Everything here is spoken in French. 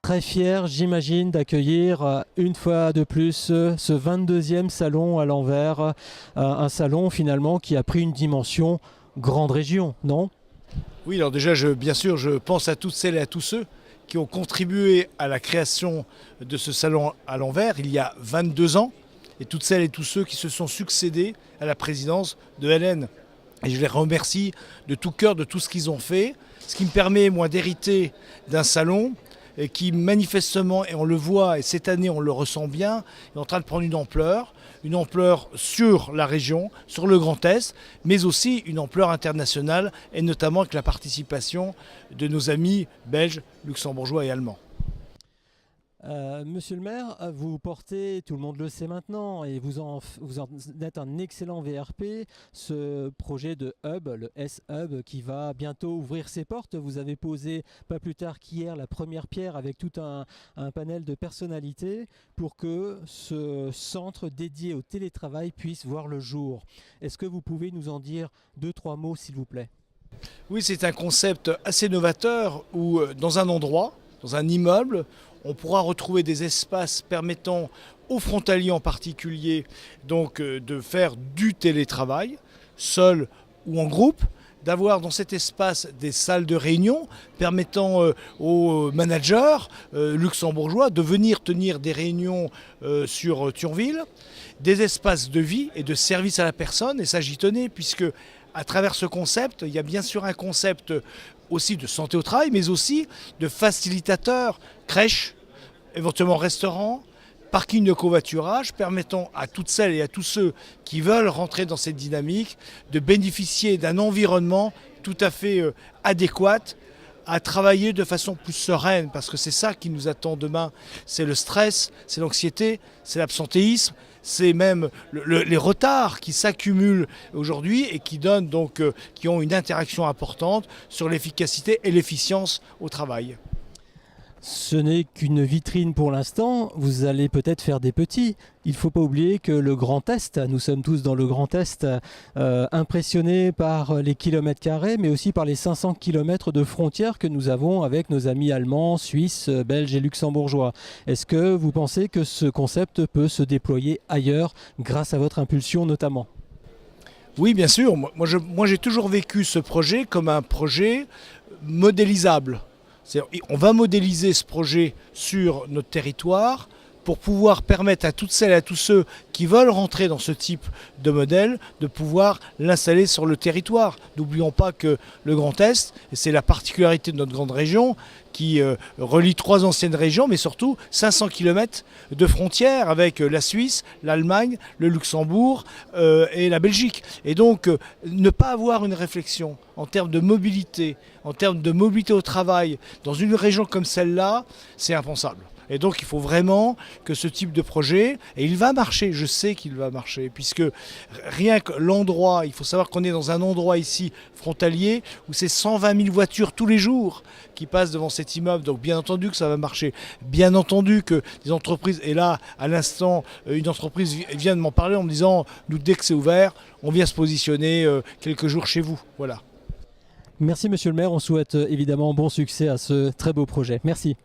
très fiers, j'imagine, d'accueillir une fois de plus ce 22e salon à l'envers, un salon finalement qui a pris une dimension grande région, non? Oui, alors déjà, bien sûr, je pense à toutes celles et à tous ceux qui ont contribué à la création de ce salon à l'envers il y a 22 ans, et toutes celles et tous ceux qui se sont succédés à la présidence de Hélène. Et je les remercie de tout cœur de tout ce qu'ils ont fait, ce qui me permet, moi, d'hériter d'un salon qui manifestement, et on le voit, et cette année on le ressent bien, est en train de prendre une ampleur sur la région, sur le Grand Est, mais aussi une ampleur internationale, et notamment avec la participation de nos amis belges, luxembourgeois et allemands. Monsieur le maire, vous portez, tout le monde le sait maintenant, et vous en êtes un excellent VRP, ce projet de hub, le S-Hub, qui va bientôt ouvrir ses portes. Vous avez posé, pas plus tard qu'hier, la première pierre avec tout un panel de personnalités pour que ce centre dédié au télétravail puisse voir le jour. Est-ce que vous pouvez nous en dire 2-3 mots, s'il vous plaît? Oui, c'est un concept assez novateur où, dans un endroit, dans un immeuble, on pourra retrouver des espaces permettant aux frontaliers en particulier donc, de faire du télétravail, seul ou en groupe, d'avoir dans cet espace des salles de réunion permettant aux managers luxembourgeois de venir tenir des réunions sur Thionville, des espaces de vie et de service à la personne, et ça j'y tenais puisque à travers ce concept, il y a bien sûr un concept aussi de santé au travail, mais aussi de facilitateur, crèche, éventuellement restaurant, parking de covoiturage, permettant à toutes celles et à tous ceux qui veulent rentrer dans cette dynamique de bénéficier d'un environnement tout à fait adéquat à travailler de façon plus sereine, parce que c'est ça qui nous attend demain. C'est le stress, c'est l'anxiété, c'est l'absentéisme, c'est même les retards qui s'accumulent aujourd'hui et qui donnent donc, qui ont une interaction importante sur l'efficacité et l'efficience au travail. Ce n'est qu'une vitrine pour l'instant, vous allez peut-être faire des petits. Il ne faut pas oublier que le Grand Est, nous sommes tous dans le Grand Est, impressionnés par les kilomètres carrés, mais aussi par les 500 kilomètres de frontières que nous avons avec nos amis allemands, suisses, belges et luxembourgeois. Est-ce que vous pensez que ce concept peut se déployer ailleurs, grâce à votre impulsion notamment ? Oui, bien sûr. Moi, j'ai toujours vécu ce projet comme un projet modélisable. On va modéliser ce projet sur notre territoire pour pouvoir permettre à toutes celles et à tous ceux qui veulent rentrer dans ce type de modèle de pouvoir l'installer sur le territoire. N'oublions pas que le Grand Est, et c'est la particularité de notre grande région, qui relie 3 anciennes régions, mais surtout 500 km de frontières avec la Suisse, l'Allemagne, le Luxembourg et la Belgique. Et donc, ne pas avoir une réflexion en termes de mobilité au travail, dans une région comme celle-là, c'est impensable. Et donc il faut vraiment que ce type de projet, et il va marcher, je sais qu'il va marcher, puisque rien que l'endroit, il faut savoir qu'on est dans un endroit ici frontalier où c'est 120 000 voitures tous les jours qui passent devant cet immeuble, donc bien entendu que ça va marcher, bien entendu que des entreprises, et là à l'instant une entreprise vient de m'en parler en me disant, nous dès que c'est ouvert, on vient se positionner quelques jours chez vous, voilà. Merci monsieur le maire, on souhaite évidemment bon succès à ce très beau projet. Merci.